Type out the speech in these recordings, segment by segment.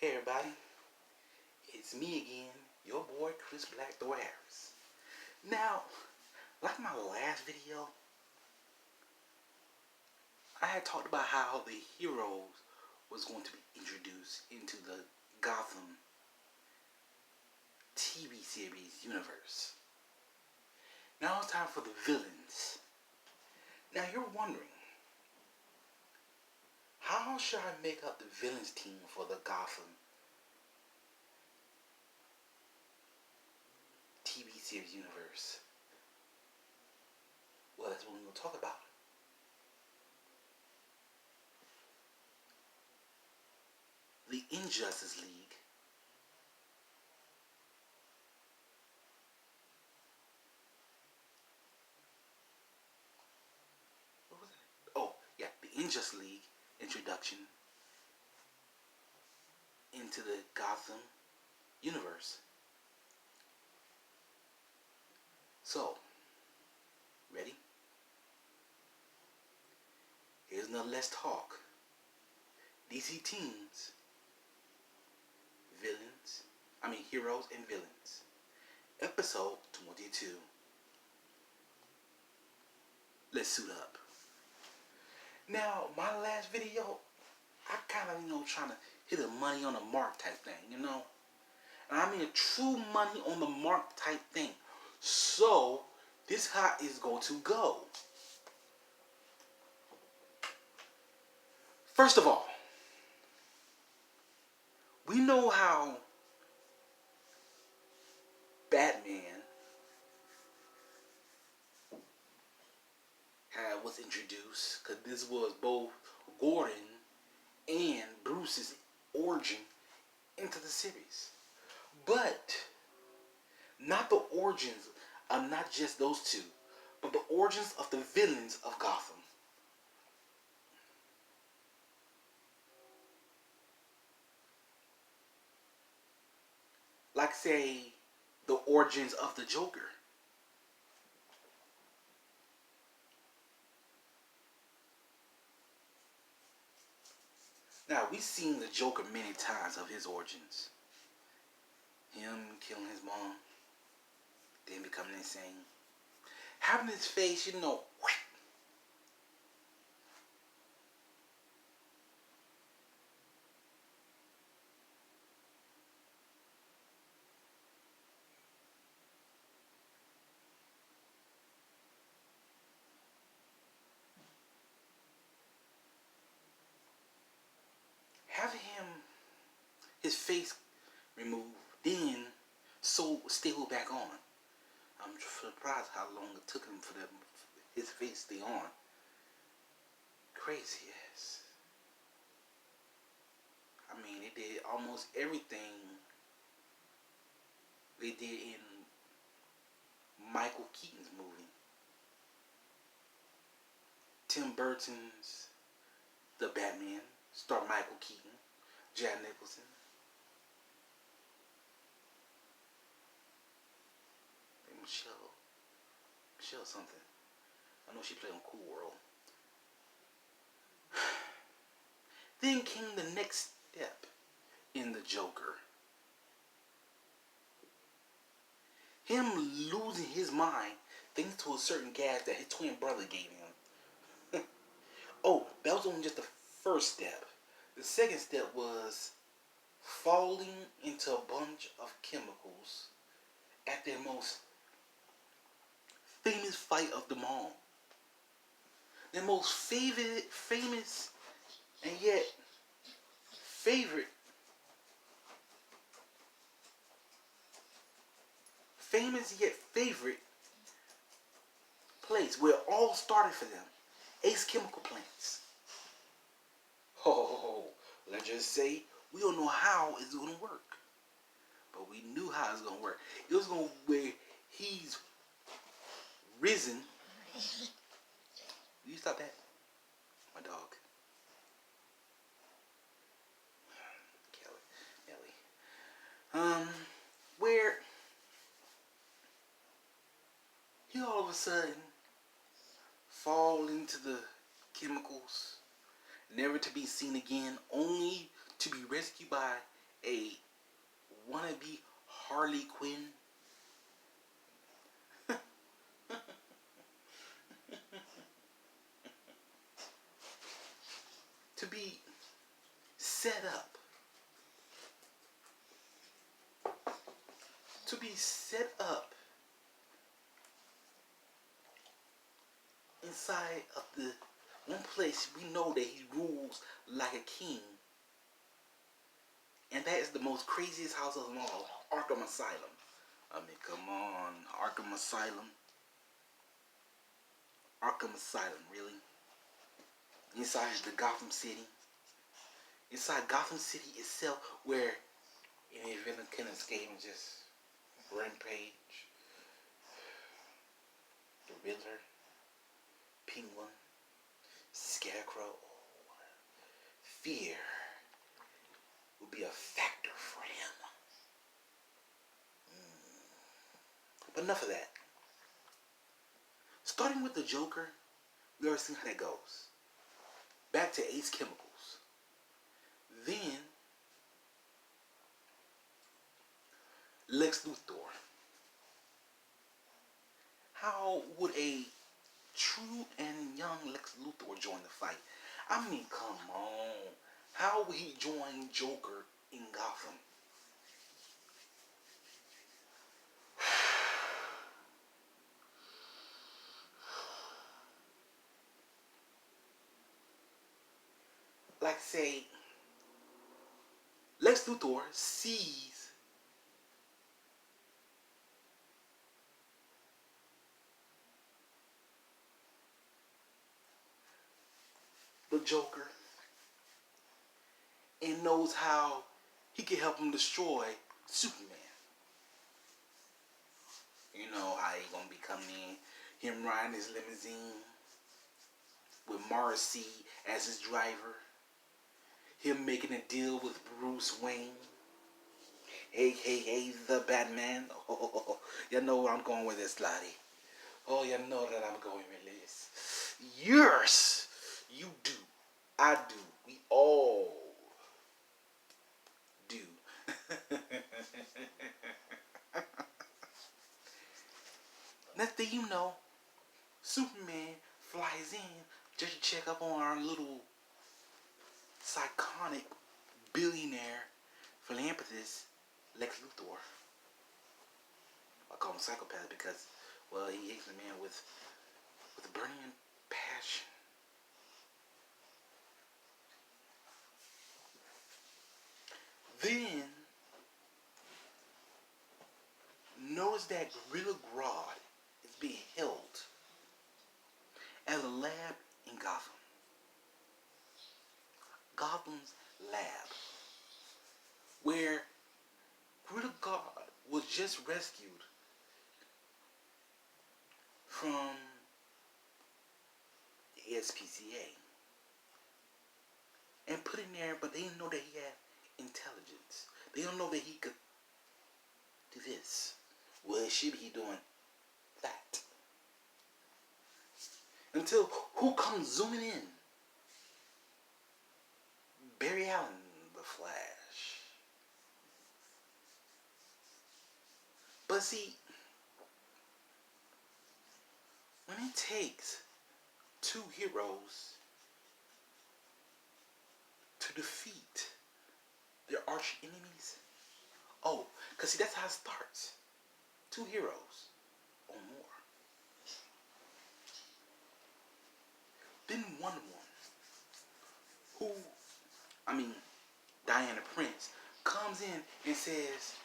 Hey everybody, it's me again, your boy Chris Blackthorn Harris. Now, like my last video, I had talked about how the heroes was going to be introduced into the Gotham TV series universe. Now it's time for the villains. Now you're wondering, how should I make up the villains team for the Gotham TV series universe? Well, that's what we're going to talk about. The Injustice League. What was it? Oh, yeah, the Injustice League introduction into the Gotham universe. So, ready? Here's another Let's Talk. DC Teens, Heroes and Villains. Episode 22. Let's suit up. Now, my last video, I kind of, trying to hit a money on the mark type thing, And I mean a true money on the mark type thing. So, this how it's going to go. First of all, we know how Batman was introduced, because this was both Gordon and Bruce's origin into the series. But not the origins of not just those two, but the origins of the villains of Gotham. Like, say, the origins of the Joker. Now, we've seen the Joker many times of his origins. Him killing his mom, then becoming insane. Having his face, having his face removed, then still back on. I'm surprised how long it took him for his face to stay on. Crazy, yes. I mean, they did almost everything they did in Michael Keaton's movie. Tim Burton's The Batman, starred Michael Keaton, Jack Nicholson. Michelle something. I know she played on Cool World. Then came the next step in the Joker. Him losing his mind thanks to a certain gas that his twin brother gave him. Oh, that was only just the first step. The second step was falling into a bunch of chemicals at their most famous fight of them all. Their most famous and yet favorite place where it all started for them. Ace Chemical Plants. Oh, let's just say we don't know how it's going to work. But we knew how it's going to work. It was going to where he's risen. Will you stop that? My dog. Kelly. Where he all of a sudden fall into the chemicals, never to be seen again, only to be rescued by a wannabe Harley Quinn to be set up, inside of the one place we know that he rules like a king, and that is the most craziest house of them all, Arkham Asylum. I mean, come on, Arkham Asylum. Arkham Asylum, really? Inside the Gotham City. Inside Gotham City itself, where any villain can escape and just rampage. The Riddler, Penguin, Scarecrow. Fear will be a factor for him. But enough of that. Starting with the Joker, we already seen how that goes. Back to Ace Chemicals. Then, Lex Luthor. How would a true and young Lex Luthor join the fight? I mean, come on. How would he join Joker in Gotham? Like, say, Lex Luthor sees the Joker and knows how he can help him destroy Superman. You know how he gonna be coming in, him riding his limousine with Morrissey as his driver, him making a deal with Bruce Wayne. Hey, hey, hey, the Batman. Oh, you know where I'm going with this, laddie. Oh, you know that I'm going with this. Yes, you do. I do. We all do. Next thing you know, Superman flies in just to check up on our little psychotic billionaire philanthropist, Lex Luthor. I call him psychopath because, well, he hates a man with a burning passion. Then, notice that Gorilla Grodd is being held at a lab in Gotham. Gotham's lab, where Gorilla Grodd was just rescued from the SPCA and put in there, but they didn't know that he had intelligence. They don't know that he could do this. Well, should he doing that? Until who comes zooming in? Barry Allen, the Flash. But see, when it takes two heroes to defeat their arch enemies, oh, because see, that's how it starts. Two heroes or more. Then Wonder Woman, Diana Prince, comes in and says,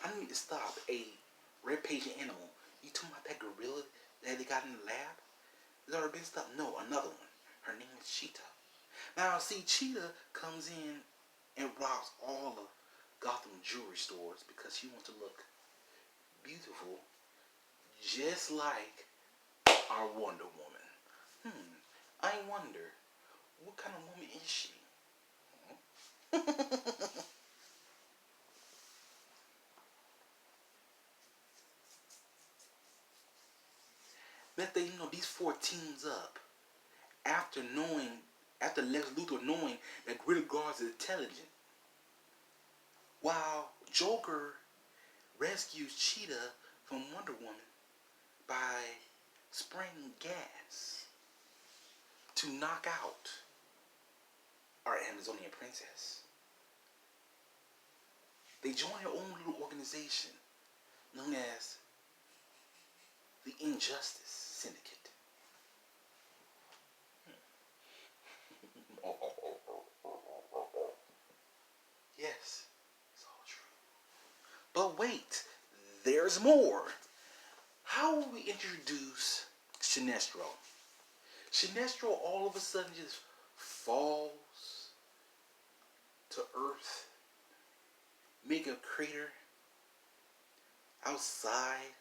I need to stop a rampaging animal. You talking about that gorilla that they got in the lab? Has already been stopped? No, another one. Her name is Cheetah. Now, see, Cheetah comes in and robs all of Gotham jewelry stores because she wants to look beautiful, just like our Wonder Woman. I wonder, what kind of woman is she? That they, these four teams up after Lex Luthor knowing that Gorilla Grodd is intelligent. while Joker rescues Cheetah from Wonder Woman by spraying gas to knock out our Amazonian princess. They join their own little organization known as the Injustice Syndicate. Yes, it's all true. But wait, there's more. How will we introduce Sinestro? Sinestro all of a sudden just falls to Earth, make a crater outside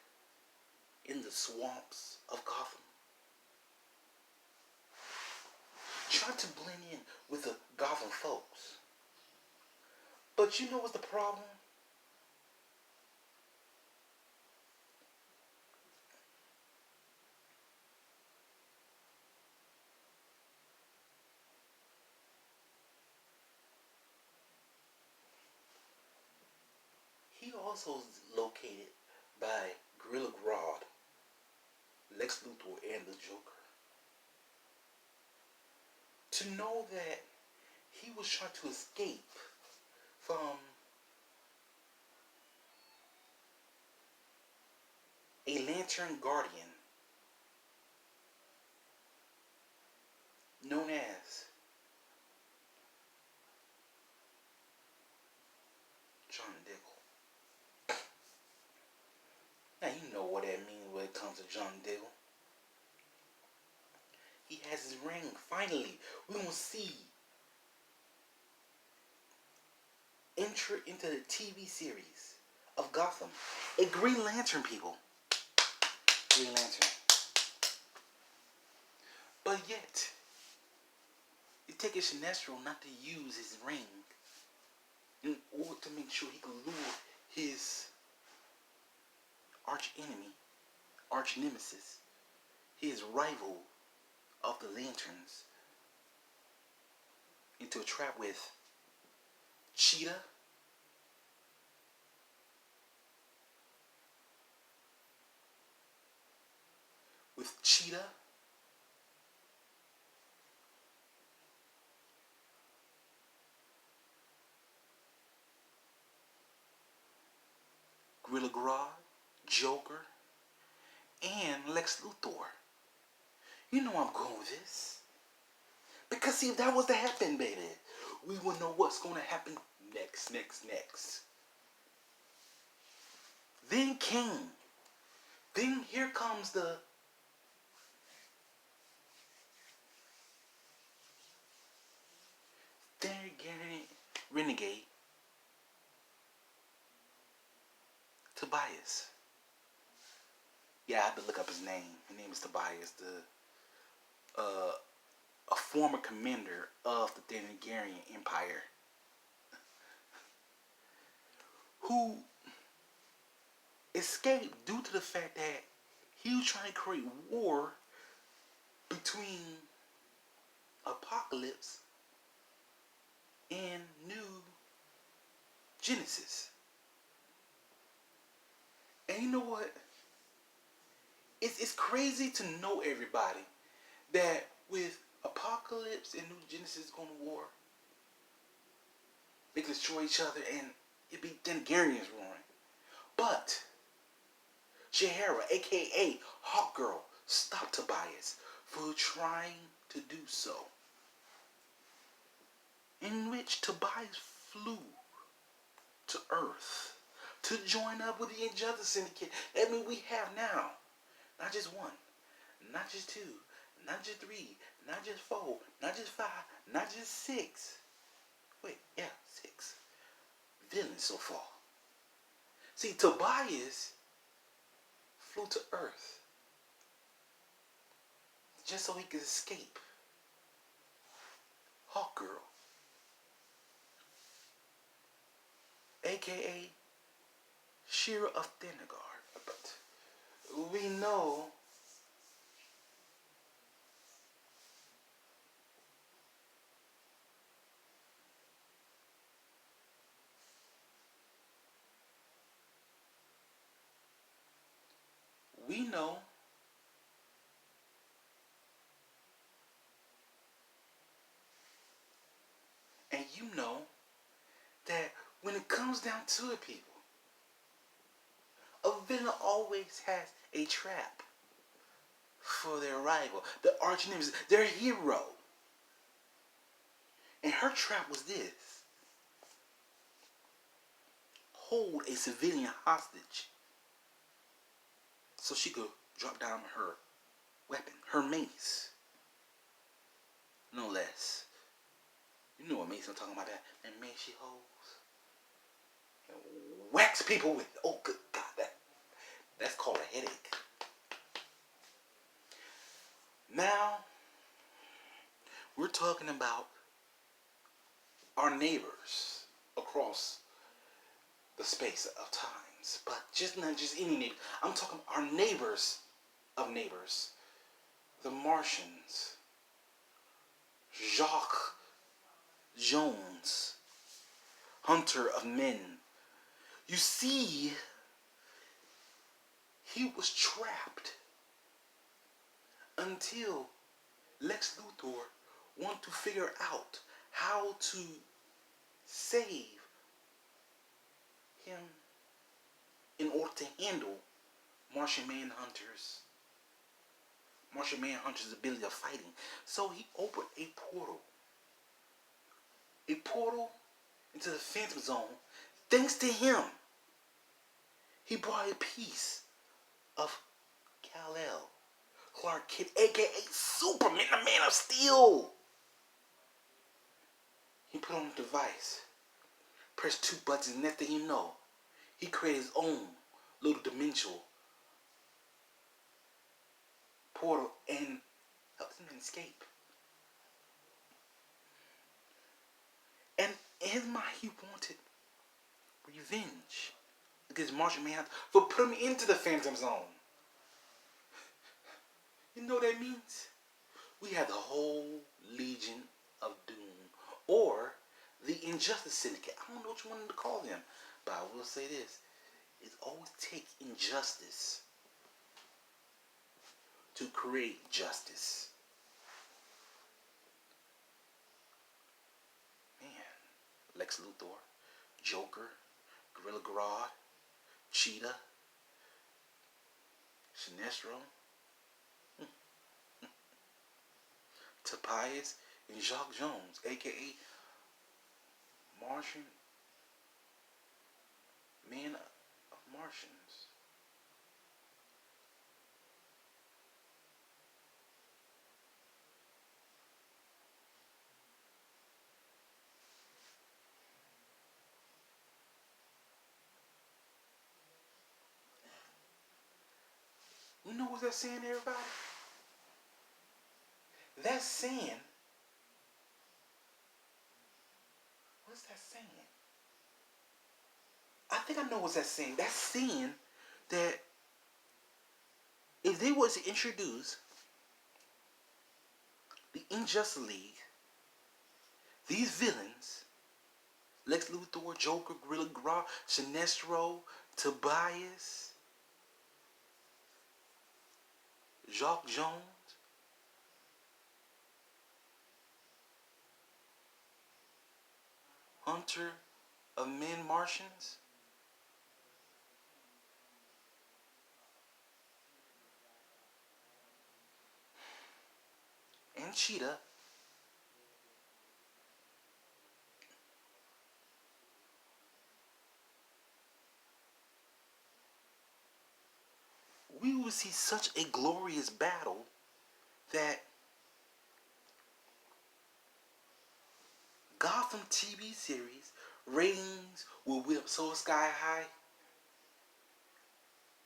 in the swamps of Gotham. Try to blend in with the Gotham folks. But you know what's the problem? He also is located by Gorilla Grodd, Lex Luthor, and the Joker. To know that he was trying to escape from a Lantern Guardian known as John Diggle. Now you know what that means when it comes to John Diggle. He has his ring. Finally, we're going to see enter into the TV series of Gotham. A Green Lantern, people. Green Lantern. But yet, it takes Sinestro not to use his ring in order to make sure he can lure his arch enemy, arch nemesis, his rival of the Lanterns, into a trap with Cheetah, Gorilla Grodd, Joker, and Lex Luthor. You know I'm going with this. Because see, if that was to happen, baby, we will know what's going to happen next. Then King. Then here comes the renegade Tobias. Yeah, I have to look up his name. His name is Tobias, a former commander of the Thanagarian Empire, who escaped due to the fact that he was trying to create war between Apocalypse and New Genesis. And you know what? It's crazy to know, everybody, that with Apocalypse and New Genesis going to war, they can destroy each other and it be Thanagarians roaring. But Shahara, aka Hawkgirl, stopped Tobias for trying to do so. In which Tobias flew to Earth to join up with the Injustice Syndicate. That means we have now not just one, not just two, not just three, not just four, not just five, not just six. Wait, yeah, six villains so far. See, Tobias flew to Earth just so he could escape Hawkgirl, aka Shira of Thanagar. But we know we know and you know that when it comes down to it, people, a villain always has a trap for their rival, the arch nemesis, their hero. And her trap was this: hold a civilian hostage so she could drop down her weapon, her mace. No less. You know what mace I'm talking about, that mace she holds. And whacks people with. Oh, good God, that's called a headache. Now, we're talking about our neighbors across the space of times. But not just any neighbors. I'm talking our neighbors of neighbors. The Martians. Jacques Jones. Hunter of men. You see, he was trapped until Lex Luthor wanted to figure out how to save him in order to handle Martian Manhunter's ability of fighting. So he opened a portal into the Phantom Zone. Thanks to him, he brought a piece of Kal-El, Clark Kent, aka Superman, the Man of Steel. He put on the device, pressed 2 buttons, and next thing you know, he created his own little dimensional portal and helped him escape. And in his mind, he wanted revenge against Martian Manhunter for putting him into the Phantom Zone. You know what that means? We have the whole Legion of Doom, or the Injustice Syndicate. I don't know what you wanted to call them, but I will say this: it always takes injustice to create justice. Man, Lex Luthor, Joker, Gorilla Grodd, Cheetah, Sinestro, Tobias, and Jacques Jones, aka Martian Man of Martians. You know what that's saying, everybody? That's saying, what's that saying? I think I know what that's saying. That's saying that if they was to introduce the Injustice League, these villains, Lex Luthor, Joker, Gorilla Grodd, Sinestro, Tobias, Jacques Jones, Hunter of Men Martians, and Cheetah, we will see such a glorious battle that Gotham TV series ratings will be up so sky high,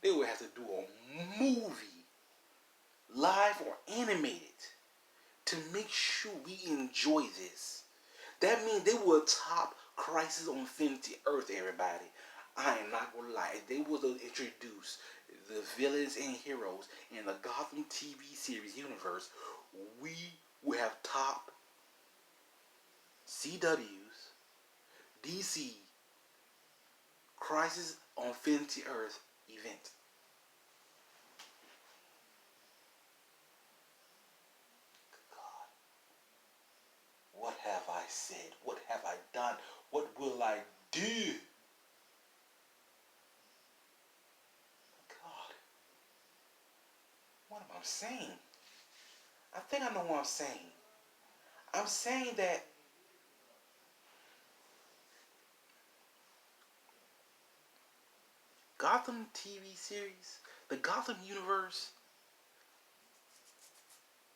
they will have to do a movie, live or animated, to make sure we enjoy this. That means they will top Crisis on Infinity Earth, everybody. I am not gonna lie. If they was to introduce the villains and heroes in the Gotham TV series universe, we will have top CW's, DC, Crisis on Infinity Earth event. said? What have I done? What will I do? God, what am I saying? I think I know what I'm saying. I'm saying that Gotham TV series, the Gotham universe,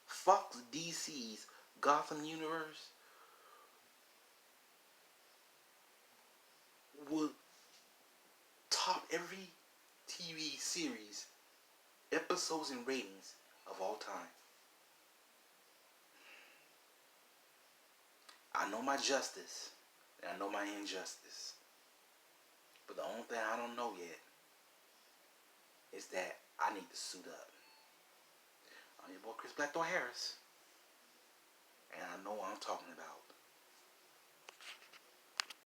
Fox DC's Gotham universe would top every TV series, episodes, and ratings of all time. I know my justice, and I know my injustice. But the only thing I don't know yet is that I need to suit up. I'm your boy Chris Blackthorn Harris, and I know what I'm talking about.